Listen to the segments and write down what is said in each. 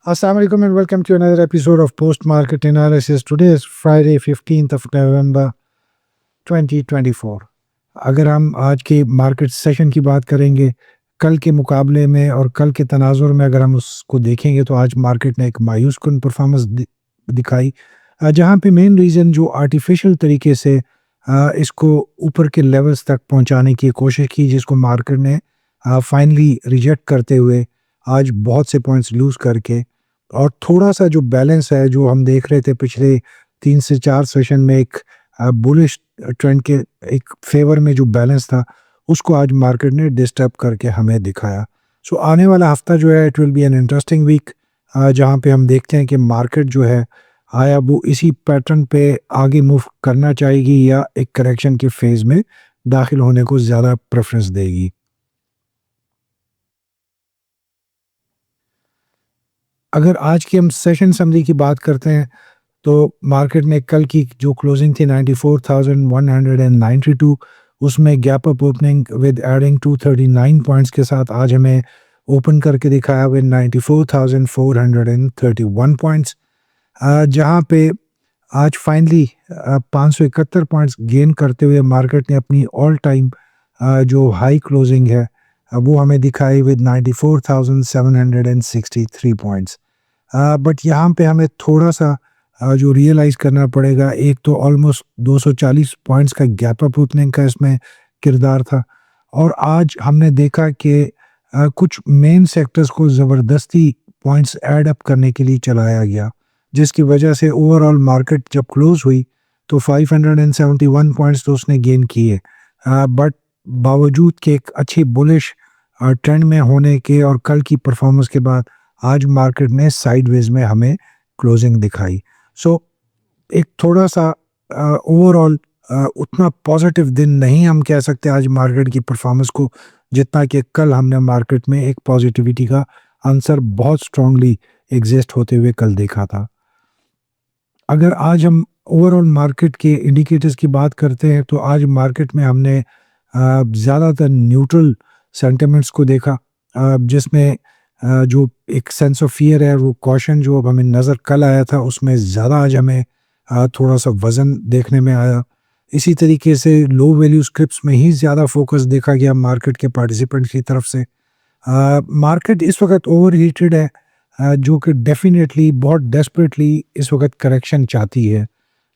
Assalamu alaikum and welcome to another episode of Post Market Analysis. Today is Friday 15th of November 2024. अगर हम आज के market session की बात करेंगे कल के मुकाबले में और कल के तनाजुर में अगर हम उसको देखेंगे तो आज मार्केट ने एक मायूस कुन परफॉर्मेंस दिखाई, जहाँ पे मेन रीज़न जो आर्टिफिशियल तरीके से इसको ऊपर के लेवल्स तक पहुँचाने की कोशिश की, जिसको मार्केट ने फाइनली रिजेक्ट करते हुए आज बहुत से पॉइंट्स लूज़ करके और थोड़ा-सा जो बैलेंस है, जो हम देख रहे थे पिछले 3 से 4 सेशन में एक बुलिश ट्रेंड के एक फ़ेवर में जो बैलेंस था, उसको आज मार्केट ने डिस्टर्ब करके हमें दिखाया। सो आने वाला हफ़्ता जो है it will be an interesting week, जहाँ पे हम देखते हैं कि मार्केट जो है आया वो इसी पैटर्न पे आगे मूव करना चाहेगी या एक करेक्शन के फ़ेज़ में दाखिल होने को ज़्यादा प्रेफ़रेंस देगी। अगर आज की हम सेशन समरी की बात करते हैं तो मार्केट ने कल की जो क्लोजिंग थी 94,192, उसमें gap up opening with adding 239 points के साथ आज हमें ओपन करके दिखाया विद 94,431 पॉइंट्स, जहां पे आज फाइनली 571 पॉइंट्स गेन करते हुए मार्केट ने अपनी ऑल टाइम जो हाई क्लोजिंग है वो हमें दिखाई विद 94,763 पॉइंट्स। बट यहाँ पे हमें थोड़ा-सा जो रियलाइज़ करना पड़ेगा, एक तो ऑलमोस्ट 240 पॉइंट्स का गैप अप ओपनिंग का इसमें किरदार था और आज हमने देखा कि कुछ मेन सेक्टर्स को ज़बरदस्ती पॉइंट्स ऐड अप करने के लिए चलाया गया, जिसकी वजह से ओवरऑल मार्केट जब क्लोज़ हुई तो 571 पॉइंट्स तो उसने गेन किए, बट बावजूद कि एक अच्छी बुलिश ट्रेंड में होने के और कल की परफॉर्मेंस के बाद आज मार्केट ने साइडवेज में हमें क्लोजिंग दिखाई। सो एक थोड़ा-सा ओवरऑल उतना पॉजिटिव दिन नहीं हम कह सकते आज मार्केट की परफॉर्मेंस को, जितना कि कल हमने मार्केट में एक पॉजिटिविटी का आंसर बहुत स्ट्रांगली एग्जिस्ट होते हुए कल देखा था। अगर आज हम ओवरऑल मार्केट के इंडिकेटर्स की बात करते हैं तो आज मार्केट में हमने ज़्यादातर न्यूट्रल सेंटिमेंट्स को देखा, जिसमें जो एक सेंस ऑफ फियर है, वो कॉशन जो अब हमें नज़र कल आया था उसमें ज़्यादा आज हमें थोड़ा-सा वज़न देखने में आया। इसी तरीके से लो वैल्यू स्क्रिप्ट्स में ही ज़्यादा फोकस देखा गया मार्केट के पार्टिसिपेंट्स की तरफ से। मार्केट इस वक्त ओवर हीटेड है, जो कि डेफिनेटली बहुत डेस्परेटली इस वक्त करेक्शन चाहती है।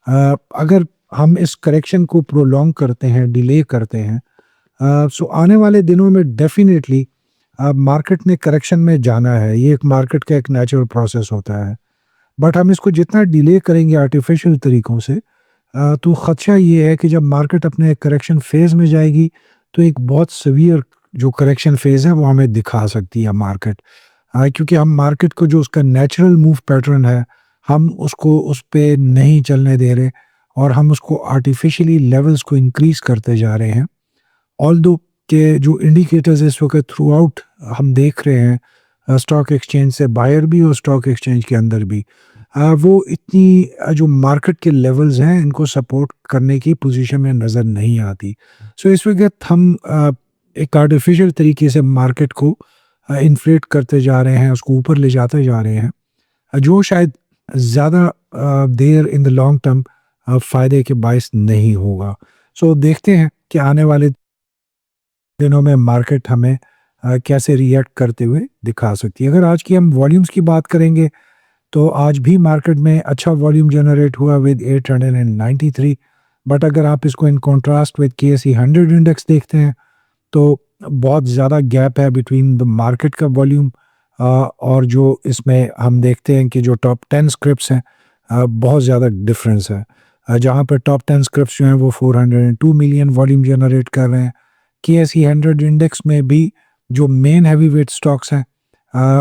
अगर हम इस करेक्शन को प्रोलॉन्ग करते हैं, डिले करते हैं, सो आने वाले दिनों में डेफिनेटली मार्केट ने करेक्शन में जाना है। ये एक मार्केट का एक नेचुरल प्रोसेस होता है, बट हम इसको जितना डिले करेंगे आर्टिफिशियल तरीक़ों से, तो ख़दशा ये है कि जब मार्केट अपने करेक्शन फ़ेज़ में जाएगी तो एक बहुत सीवियर जो करेक्शन फ़ेज़ है वो हमें दिखा सकती है मार्केट, क्योंकि हम मार्केट को जो उसका नेचुरल मूव पैटर्न है हम उसको उस पे नहीं चलने दे रहे और हम उसको आर्टिफिशियली लेवल्स को इंक्रीज़ करते जा रहे हैं। ऑल्दो के जो इंडिकेटर्स इस वक्त थ्रू आउट हम देख रहे हैं, स्टॉक एक्सचेंज से बाहर भी और स्टॉक एक्सचेंज के अंदर भी, वो इतनी जो मार्केट के लेवल्स हैं इनको सपोर्ट करने की पोजीशन में नज़र नहीं आती। सो इस वक्त हम एक आर्टिफिशियल तरीके से मार्केट को इन्फ्लेट करते जा रहे हैं, उसको ऊपर ले जाते जा रहे हैं, जो शायद ज़्यादा देर इन द लॉन्ग टर्म फ़ायदे के बायस नहीं होगा। सो देखते हैं कि आने वाले दिनों में मार्केट हमें कैसे रिएक्ट करते हुए दिखा सकती है। अगर आज की हम वॉल्यूम्स की बात करेंगे तो आज भी मार्केट में अच्छा वॉल्यूम जनरेट हुआ विद 893, बट अगर आप इसको in contrast with KSE 100 index देखते हैं तो बहुत ज़्यादा गैप है बिटवीन द मार्केट का वॉल्यूम और जो इसमें हम देखते हैं कि जो टॉप 10 स्क्रिप्ट्स हैं, बहुत ज़्यादा डिफरेंस है, जहाँ पर टॉप 10 स्क्रिप्ट्स जो हैं वो 402 मिलियन वॉल्यूम जनरेट कर रहे हैं। KSE 100 इंडेक्स में भी जो मेन हैवी वेट स्टॉक्स हैं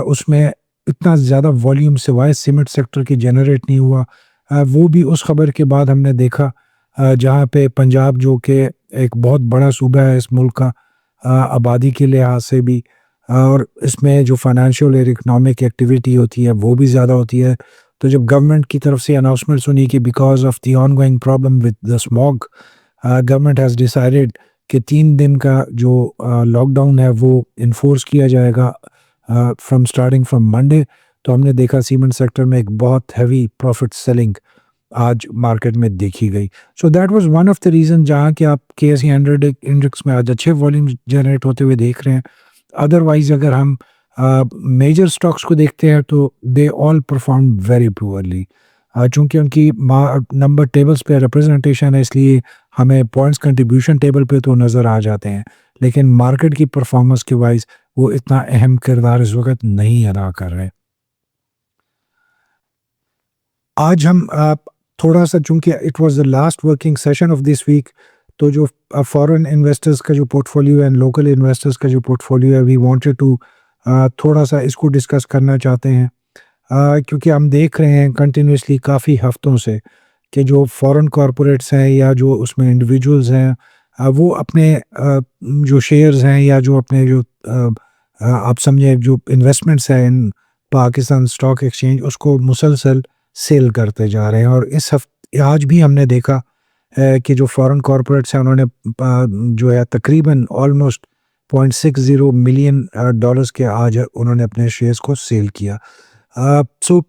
उसमें इतना ज़्यादा वॉल्यूम सिवाय सीमेंट सेक्टर की जनरेट नहीं हुआ। वो भी उस खबर के बाद हमने देखा, जहाँ पे पंजाब जो कि एक बहुत बड़ा सूबा है इस मुल्क का आबादी के लिहाज से भी, और इसमें जो फाइनेंशियल और इकोनॉमिक एक्टिविटी होती है वो भी ज़्यादा होती है। तो जब गवर्नमेंट की तरफ से अनाउंसमेंट सुनी कि because of the ongoing problem with the smog, government has decided कि 3 दिन का जो लॉकडाउन है वो इन्फोर्स किया जाएगा फ्रॉम मंडे, तो हमने देखा सीमेंट सेक्टर में एक बहुत हैवी प्रॉफिट सेलिंग आज मार्केट में देखी गई। So that was one of the reason जहाँ कि आप केएसई 100 इंडेक्स में आज अच्छे वॉल्यूम जनरेट होते हुए देख रहे हैं। अदरवाइज़ अगर हम मेजर स्टॉक्स को देखते हैं तो they all perform very poorly. चूँकि उनकी नंबर टेबल्स पे रिप्रेजेंटेशन है, इसलिए हमें पॉइंट्स कंट्रीब्यूशन टेबल पे तो नज़र आ जाते हैं, लेकिन मार्केट की परफॉर्मेंस के वाइज़ वो इतना अहम किरदार इस वक़्त नहीं अदा कर रहे। आज हम थोड़ा-सा, चूँकि it was the last working session of this week, तो जो फॉरेन इन्वेस्टर्स का जो पोर्टफोलियो है एंड लोकल इन्वेस्टर्स का जो पोर्टफोलियो है, वी वांटेड टू थोड़ा-सा इसको डिस्कस करना चाहते हैं। क्योंकि हम देख रहे हैं कंटिन्यूअसली काफ़ी हफ्तों से कि जो फॉरेन कॉर्पोरेट्स हैं या जो उसमें इंडिविजुअल्स हैं, वो अपने जो शेयर्स हैं या जो अपने जो आप समझें जो इन्वेस्टमेंट्स हैं इन पाकिस्तान स्टॉक एक्सचेंज, उसको मुसलसल सेल करते जा रहे हैं। और इस आज भी हमने देखा कि जो फॉरेन कॉर्पोरेट्स हैं उन्होंने जो है तकरीबन ऑलमोस्ट 0.60 मिलियन डॉलर्स के आज उन्होंने अपने शेयर्स को सेल किया। सो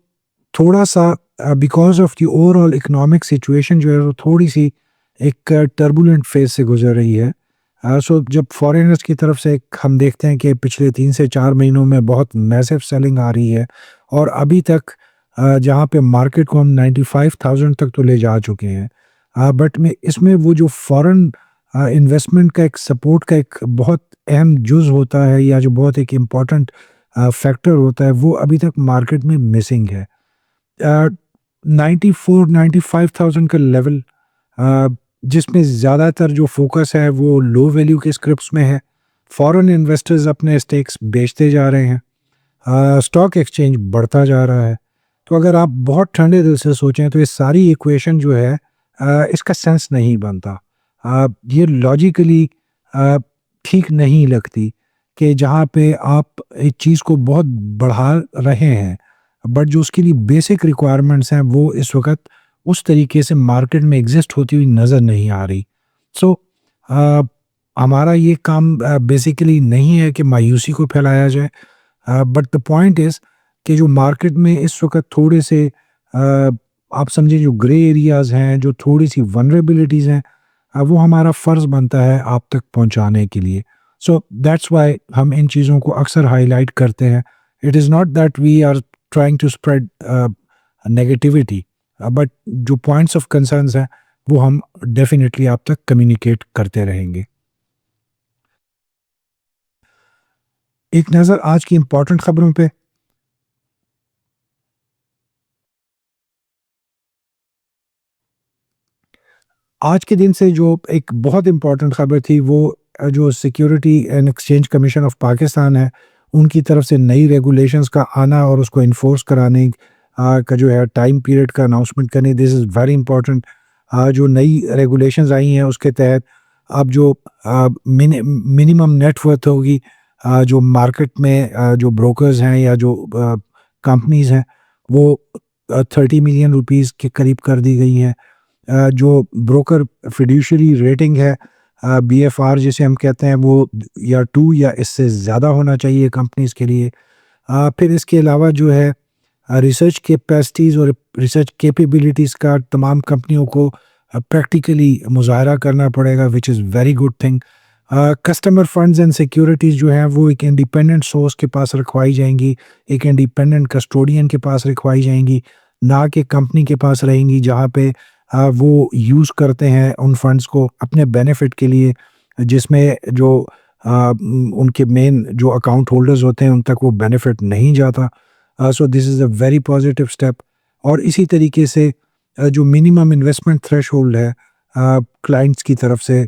थोड़ा-सा because of the overall economic situation जो है वो थोड़ी-सी एक टर्बुलेंट फेज़ से गुज़र रही है। सो जब फॉरेनर्स की तरफ से एक हम देखते हैं कि पिछले 3 से 4 महीनों में बहुत मैसिव सेलिंग आ रही है, और अभी तक जहाँ पे मार्केट को हम 95,000 तक तो ले जा चुके हैं। बट में इसमें वो जो फॉरेन इन्वेस्टमेंट का एक सपोर्ट का एक बहुत अहम जुज़ होता है या जो बहुत एक इम्पॉर्टेंट फैक्टर होता है, वो अभी तक मार्केट में मिसिंग है। 94-95,000 का लेवल, जिसमें ज़्यादातर जो फोकस है वो लो वैल्यू के स्क्रिप्ट्स में है। फॉरेन इन्वेस्टर्स अपने स्टेक्स बेचते जा रहे हैं, स्टॉक एक्सचेंज बढ़ता जा रहा है। तो अगर आप बहुत ठंडे दिल से सोचें तो ये सारी इक्वेशन जो है, इसका सेंस नहीं बनता। ये लॉजिकली ठीक नहीं लगती कि जहाँ पे आप एक चीज़ को बहुत बढ़ा रहे हैं, बट जो उसके लिए बेसिक रिक्वायरमेंट्स हैं वो इस वक़्त उस तरीके से मार्केट में एग्ज़िस्ट होती हुई नज़र नहीं आ रही। सो हमारा ये काम बेसिकली नहीं है कि मायूसी को फैलाया जाए, बट द पॉइंट इज़ कि जो मार्केट में इस वक़्त थोड़े से आप समझिए जो ग्रे एरियाज़ हैं, जो थोड़ी-सी वल्नरेबिलिटीज़ हैं, वो हमारा फ़र्ज़ बनता है आप तक पहुँचाने के लिए। सो दैट्स व्हाई हम इन चीज़ों को अक्सर हाइलाइट करते हैं। It is not that we are trying to spread negativity, but जो पॉइंट्स ऑफ कंसर्न्स हैं, वो हम डेफ़िनिटली आप तक कम्युनिकेट करते रहेंगे। एक नज़र आज की इम्पोर्टेंट खबरों पे। आज के दिन से जो एक बहुत इम्पोर्टेंट खबर थी वो जो security and exchange commission of Pakistan है, उनकी तरफ से नई रेगुलेशंस का आना और उसको इन्फोर्स कराने का जो है टाइम पीरियड का अनाउंसमेंट करनी, दिस इज़ वेरी इंपॉर्टेंट। जो नई रेगुलेशंस आई हैं उसके तहत अब जो मिनिमम नेटवर्थ होगी, जो मार्केट में जो ब्रोकर्स हैं या जो कंपनीज हैं, वो 30 मिलियन रुपीस के करीब कर दी गई हैं। जो ब्रोकर फिड्यूशियरी रेटिंग है, बीएफआर जिसे हम कहते हैं, वो या 2 या इससे ज़्यादा होना चाहिए कंपनीज़ के लिए। फिर इसके अलावा जो है रिसर्च कैपेसिटीज़ और रिसर्च कैपेबिलिटीज़ का तमाम कंपनियों को प्रैक्टिकली मुज़ाहरा करना पड़ेगा, which is very good thing. Customer funds and securities जो हैं वो एक इंडिपेंडेंट सोर्स के पास रखवाई जाएंगी, एक इंडिपेंडेंट कस्टोडियन के पास रखवाई जाएंगी, ना कि कंपनी के पास रहेंगी जहाँ पे वो यूज़ करते हैं उन फंड्स को अपने बेनिफिट के लिए, जिसमें जो उनके मेन जो अकाउंट होल्डर्स होते हैं उन तक वो बेनिफिट नहीं जाता। So this is a very positive step. और इसी तरीके से जो मिनिमम इन्वेस्टमेंट थ्रेशहोल्ड है क्लाइंट्स की तरफ से,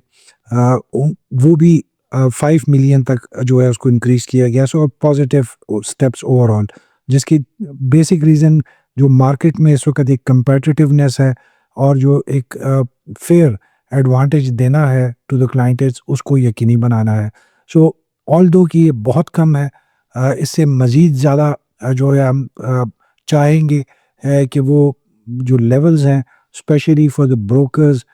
वो भी 5 मिलियन तक जो है उसको इंक्रीज़ किया गया। सो पॉजिटिव स्टेप्स ओवरऑल, जिसकी बेसिक रीज़न जो मार्केट में इस वक्त एक कंपेटिटिवनेस है और जो एक फेयर एडवांटेज देना है टू द क्लाइंट्स, उसको यकीनी बनाना है। सो ऑल्दो कि ये बहुत कम है, इससे मज़ीद ज़्यादा जो है हम चाहेंगे है कि वो जो लेवल्स हैं स्पेशली फॉर द ब्रोकर्स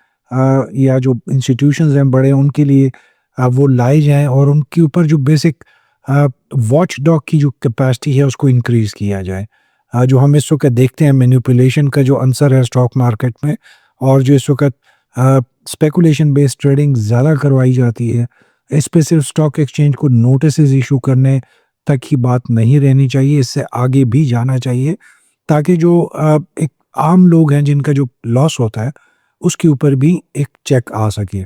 या जो इंस्टीट्यूशंस हैं बड़े, उनके लिए वो लाए जाएँ और उनके ऊपर जो बेसिक वॉच डॉग की जो कैपेसिटी है उसको इंक्रीज़ किया जाए। जो हम इस वक़्त देखते हैं मैनिपुलेशन का जो अंसर है स्टॉक मार्केट में, और जो इस वक़्त स्पेकुलेशन बेस्ड ट्रेडिंग ज़्यादा करवाई जाती है, इस पे सिर्फ स्टॉक एक्सचेंज को नोटिसेस इशू करने तक ही बात नहीं रहनी चाहिए, इससे आगे भी जाना चाहिए, ताकि जो एक आम लोग हैं जिनका जो लॉस होता है, उसके ऊपर भी एक चेक आ सके।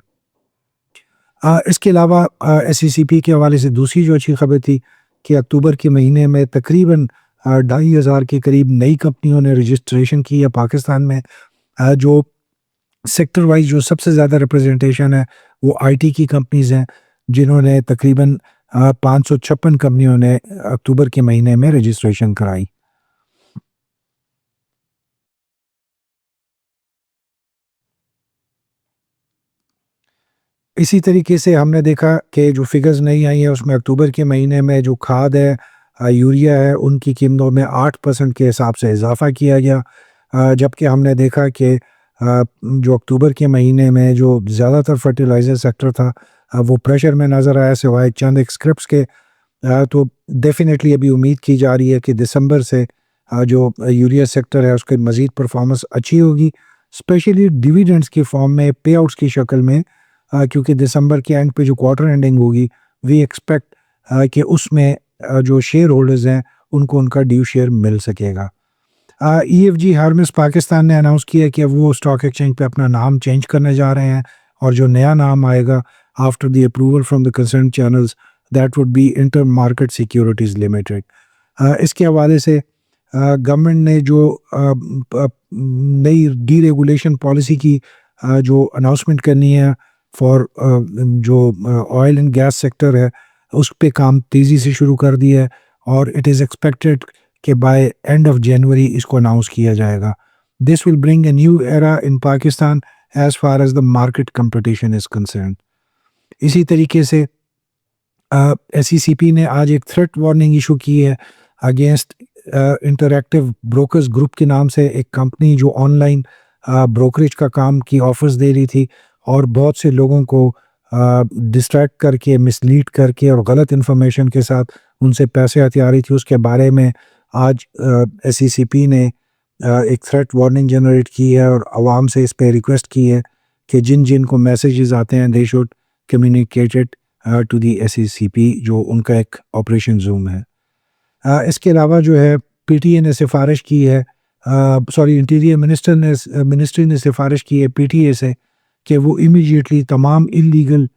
इसके अलावा एसईसीपी के हवाले से दूसरी जो अच्छी खबर थी कि अक्टूबर के महीने में तकरीबन 2,500 के करीब नई कंपनियों ने रजिस्ट्रेशन की है पाकिस्तान में। जो सेक्टर वाइज़ जो सबसे ज़्यादा रिप्रेजेंटेशन है, वो आईटी की कंपनीज़ हैं, जिन्होंने तकरीबन 556 कंपनियों ने अक्टूबर के महीने में रजिस्ट्रेशन कराई। इसी तरीके से हमने देखा कि जो फ़िगर्स नई आई हैं, उसमें अक्टूबर के महीने में जो खाद है, यूरिया है, उनकी कीमतों में 8% के हिसाब से इज़ाफ़ा किया गया। जबकि हमने देखा कि जो अक्टूबर के महीने में जो ज़्यादातर फर्टिलाइज़र सेक्टर था, वो प्रेशर में नज़र आया सिवाय चंद एक स्क्रिप्ट्स के। तो डेफ़िनेटली अभी उम्मीद की जा रही है कि दिसंबर से जो यूरिया सेक्टर है, उसकी मज़ीद परफ़ॉर्मेंस अच्छी होगी, स्पेशली डिविडेंड्स की फ़ॉर्म में, पे-आउट्स की शक्ल में, क्योंकि दिसंबर के एंड पे जो क्वार्टर एंडिंग होगी, वी एक्सपेक्ट कि उसमें जो शेयर होल्डर्स हैं, उनको उनका ड्यू शेयर मिल सकेगा। ईएफजी हार्मेस पाकिस्तान ने अनाउंस किया कि अब वो स्टॉक एक्सचेंज पे अपना नाम चेंज करने जा रहे हैं, और जो नया नाम आएगा after the approval from the concern channels, that would be inter market securities limited. इसके हवाले से गवर्नमेंट ने जो नई डीरेगुलेशन पॉलिसी की जो अनाउंसमेंट करनी है फॉर जो ऑयल एंड गैस सेक्टर है, उस पे काम तेज़ी से शुरू कर दिया है, और इट इज़ एक्सपेक्टेड कि बाय एंड ऑफ जनवरी इसको अनाउंस किया जाएगा। This will bring a new era in Pakistan as far as the market competition is concerned. इसी तरीके से एसईसीपी ने आज एक थ्रेट वार्निंग इशू की है अगेंस्ट इंटरैक्टिव ब्रोकर्स ग्रुप के नाम से एक कंपनी जो ऑनलाइन ब्रोकरेज का काम की ऑफर्स दे रही थी, और बहुत से लोगों को डिस्ट्रैक्ट करके, मिसलीड करके और गलत इन्फॉर्मेशन के साथ उनसे पैसे हथिया रही थी। उसके बारे में आज एसईसीपी ने एक थ्रेट वार्निंग जनरेट की है, और आवाम से इस पे रिक्वेस्ट की है कि जिन जिन को मैसेजेस आते हैं, they should communicate it to the SECP, जो उनका एक ऑपरेशन जूम है। इसके अलावा जो है पीटीए ने सिफारिश की है, सॉरी इंटीरियर मिनिस्ट्री ने सिफारिश की है पीटीए से कि वो इमीडिएटली तमाम इलीगल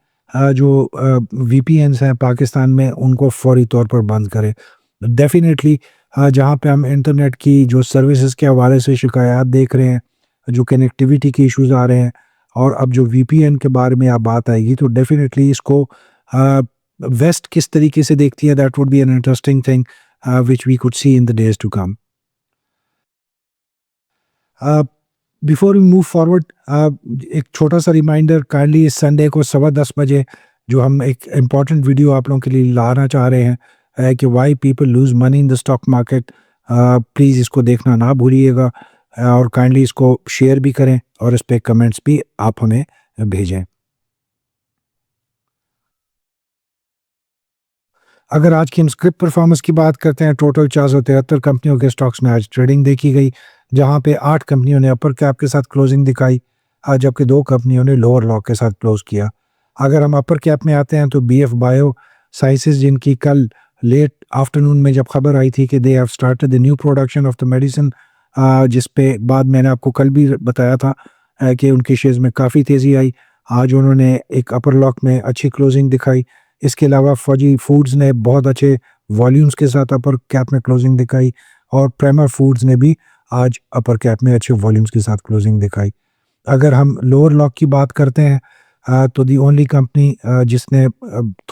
जो वीपीएन्स हैं पाकिस्तान में, उनको फौरी तौर पर बंद करे। डेफिनेटली जहाँ पे हम इंटरनेट की जो सर्विसेज के हवाले से शिकायत देख रहे हैं, जो कनेक्टिविटी के इश्यूज आ रहे हैं, और अब जो वीपीएन के बारे में आप बात आएगी, तो डेफिनेटली इसको वेस्ट किस तरीके से देखती है, that would be an interesting thing which we could see in the days to come. Before we move forward, एक छोटा सा रिमाइंडर, काइंडली इस संडे को 10:15 जो हम एक इम्पॉर्टेंट वीडियो आप लोगों के लिए लाना चाह रहे हैं, कि why people lose money in the stock market, please इसको देखना ना भूलिएगा, और काइंडली इसको शेयर भी करें, और इस पर कमेंट्स भी आप हमें भेजें। अगर आज की हम स्क्रिप्ट परफॉर्मेंस की बात करते हैं, टोटल 473 कंपनियों के स्टॉक्स में आज ट्रेडिंग देखी गई, जहां पे 8 कंपनियों ने अपर कैप के साथ क्लोजिंग दिखाई, जबकि 2 कंपनियों ने लोअर लॉक के साथ क्लोज किया। अगर हम अपर कैप में आते हैं तो बीएफ बायो साइंसेज, जिनकी कल लेट आफ्टरनून में जब खबर आई थी कि they have started the new production of the medicine, जिस पे बाद मैंने आपको कल भी बताया था कि उनके शेयर्स में काफ़ी तेज़ी आई। आज उन्होंने एक अपर लॉक में अच्छी क्लोजिंग दिखाई। इसके अलावा फौजी फूड्स ने बहुत अच्छे वॉल्यूम्स के साथ अपर कैप में क्लोजिंग दिखाई, और प्रेमर फूड्स ने भी आज अपर कैप में अच्छे वॉल्यूम्स के साथ क्लोजिंग दिखाई। अगर हम लोअर लॉक की बात करते हैं, तो दी ओनली कंपनी जिसने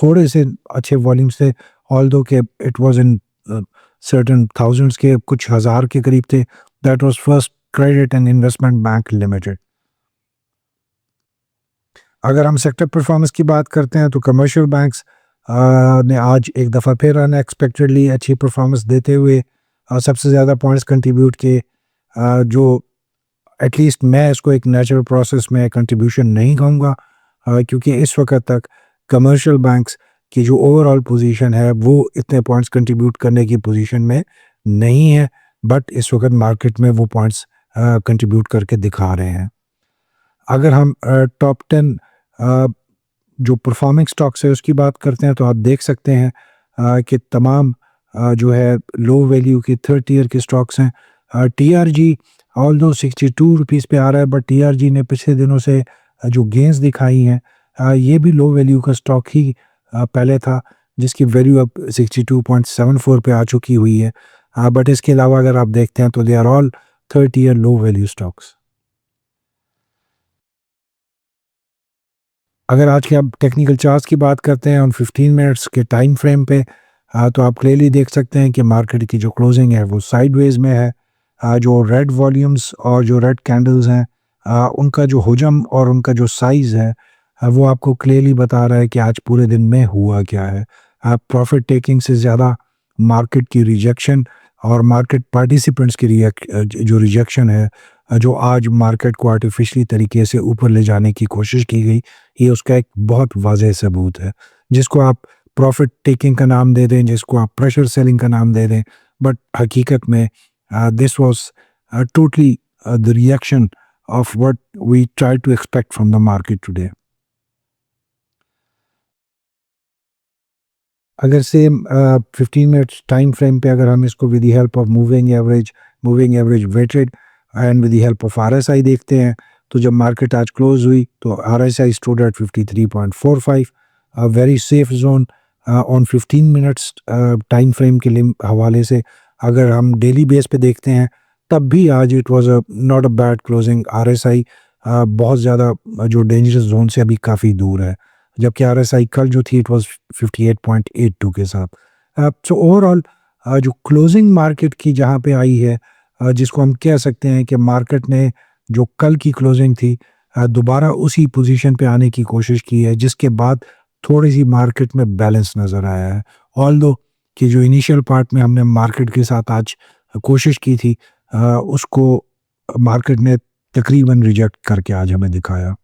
थोड़े से अच्छे वॉल्यूम्स थे, ऑल्दो के it was in certain thousands के, कुछ हज़ार के करीब थे, that was first credit and investment bank limited. अगर हम सेक्टर परफॉर्मेंस की बात करते हैं, तो कमर्शियल बैंक्स ने आज एक दफ़ा फिर अनएक्सपेक्टेडली अच्छी परफॉर्मेंस देते हुए सबसे ज़्यादा पॉइंट्स कंट्रीब्यूट किए, जो एटलीस्ट मैं इसको एक नेचुरल प्रोसेस में कंट्रीब्यूशन नहीं कहूँगा, क्योंकि इस वक्त तक कमर्शियल बैंक्स की जो ओवरऑल पोजीशन है, वो इतने पॉइंट्स कंट्रीब्यूट करने की पोजीशन में नहीं है। बट इस वक्त मार्केट में वो पॉइंट्स कंट्रीब्यूट करके दिखा रहे हैं। अगर हम टॉप 10 जो परफॉर्मिंग स्टॉक्स है उसकी बात करते हैं, तो आप देख सकते हैं कि तमाम जो है लो वैल्यू की थर्ड ईयर के स्टॉक्स हैं। टी आर जी ऑल दो ₹62 पे आ रहा है, बट टी आर जी ने पिछले दिनों से जो गेंस दिखाई हैं, ये भी लो वैल्यू का स्टॉक ही पहले था, जिसकी वैल्यू अब 62.74 पे आ चुकी हुई है। बट इसके अलावा अगर आप देखते हैं तो they are all third year low value stocks. अगर आज के आप टेक्निकल चार्ट्स की बात करते हैं ऑन 15 मिनट्स के टाइम फ्रेम पे, तो आप क्लियरली देख सकते हैं कि मार्केट की जो क्लोजिंग है वो साइडवेज में है। जो रेड वॉल्यूम्स और जो रेड कैंडल्स हैं, उनका जो हुजम और उनका जो साइज़ है, वो आपको क्लियरली बता रहा है कि आज पूरे दिन में हुआ क्या है। प्रॉफिट टेकिंग से ज़्यादा मार्केट की रिजेक्शन और मार्केट पार्टिसिपेंट्स की जो रिजेक्शन है, जो आज मार्केट को आर्टिफिशियली तरीके से ऊपर ले जाने की कोशिश की गई, ये उसका एक बहुत वाज़ेह सबूत है। जिसको आप प्रॉफ़िट टेकिंग का नाम दे दें, जिसको आप प्रेशर सेलिंग का नाम दे दें, बट हकीकत में this was totally the reaction of what we try to expect from the market today. अगर सेम 15 मिनट्स टाइम फ्रेम पे अगर हम इसको with the help of moving average weighted and with the help of RSI देखते हैं, तो जब market आज क्लोज हुई तो RSI stood at 53.45, a very safe zone on 15 minutes time frame के हवाले से। अगर हम डेली बेस पे देखते हैं तब भी आज it was not a bad closing. RSI बहुत ज़्यादा जो डेंजरस जोन से अभी काफ़ी दूर है, जबकि आरएसआई कल जो थी इट वाज 58.82 के साथ। सो ओवरऑल जो क्लोजिंग मार्केट की जहाँ पे आई है, जिसको हम कह सकते हैं कि मार्केट ने जो कल की क्लोजिंग थी, दोबारा उसी पोजीशन पे आने की कोशिश की है, जिसके बाद थोड़ी सी मार्केट में बैलेंस नज़र आया है। ऑल्दो कि जो इनिशियल पार्ट में हमने मार्केट के साथ आज कोशिश की थी, उसको मार्केट ने तकरीबन रिजेक्ट करके आज हमें दिखाया।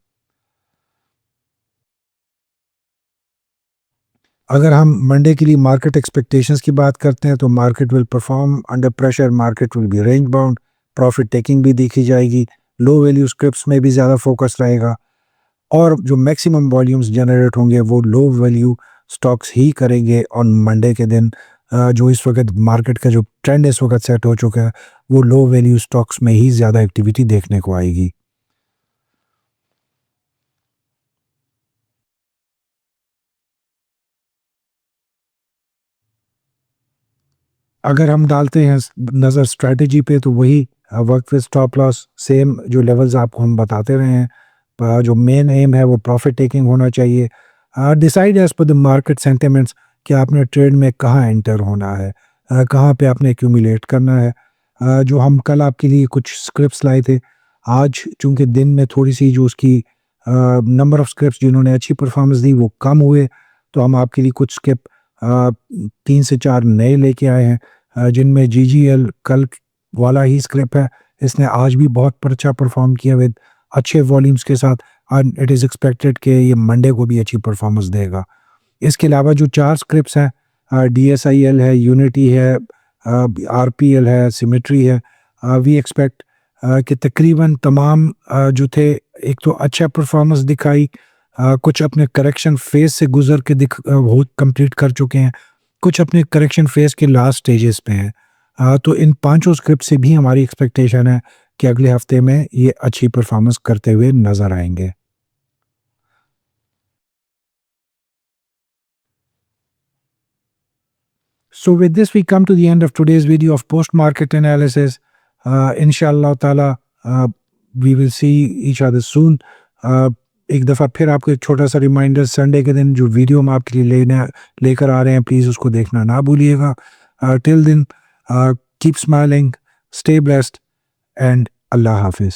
अगर हम मंडे के लिए मार्केट एक्सपेक्टेशंस की बात करते हैं, तो market will perform under pressure, market will be range bound, profit taking भी देखी जाएगी, लो वैल्यू स्क्रिप्ट्स में भी ज़्यादा फोकस रहेगा, और जो मैक्सिमम वॉल्यूम्स जनरेट होंगे वो लो वैल्यू स्टॉक्स ही करेंगे ऑन मंडे के दिन। जो इस वक्त मार्केट का जो ट्रेंड इस वक्त सेट हो चुका है, वो लो वैल्यू स्टॉक्स में ही ज़्यादा एक्टिविटी देखने को आएगी। अगर हम डालते हैं नज़र स्ट्रैटेजी पे, तो वही work with stop loss, same जो लेवल्स आपको हम बताते रहे हैं। जो मेन एम है वो प्रॉफिट टेकिंग होना चाहिए। Decide as per the market sentiments कि आपने ट्रेड में कहाँ एंटर होना है, कहाँ पे आपने एक्यूमुलेट करना है। जो हम कल आपके लिए कुछ स्क्रिप्ट्स लाए थे, आज चूंकि दिन में थोड़ी सी जो उसकी नंबर ऑफ स्क्रिप्ट्स जिन्होंने अच्छी परफॉर्मेंस दी वो कम हुए, तो हम आपके लिए कुछ स्क्रिप्ट 3 से 4 नए लेके आए हैं, जिनमें जीजीएल कल वाला ही स्क्रिप्ट है। इसने आज भी बहुत अच्छा परफॉर्म किया विद अच्छे वॉल्यूम्स के साथ, एंड इट इज़ एक्सपेक्टेड कि ये मंडे को भी अच्छी परफॉर्मेंस देगा। इसके अलावा जो 4 स्क्रिप्ट्स हैं, डीएसआईएल है, यूनिटी है, आरपीएल है, सिमेट्री है, वी एक्सपेक्ट कि तकरीबन तमाम जो थे, एक तो अच्छा परफॉर्मेंस दिखाई, कुछ अपने करेक्शन फेज से गुजर के वो कंप्लीट कर चुके हैं, कुछ अपने करेक्शन फेज के लास्ट स्टेजेस पे हैं। तो इन पांचों स्क्रिप्ट से भी हमारी एक्सपेक्टेशन है कि अगले हफ्ते में ये अच्छी परफॉर्मेंस करते हुए नजर आएंगे। So with this, we come to the end of today's video of post-market analysis. Inshallah ताला we will see each other soon. एक दफ़ा फिर आपको एक छोटा सा रिमाइंडर, संडे के दिन जो वीडियो हम आपके लिए लेकर आ रहे हैं, प्लीज़ उसको देखना ना भूलिएगा। Till then, keep smiling, stay blessed, and अल्लाह हाफिज़।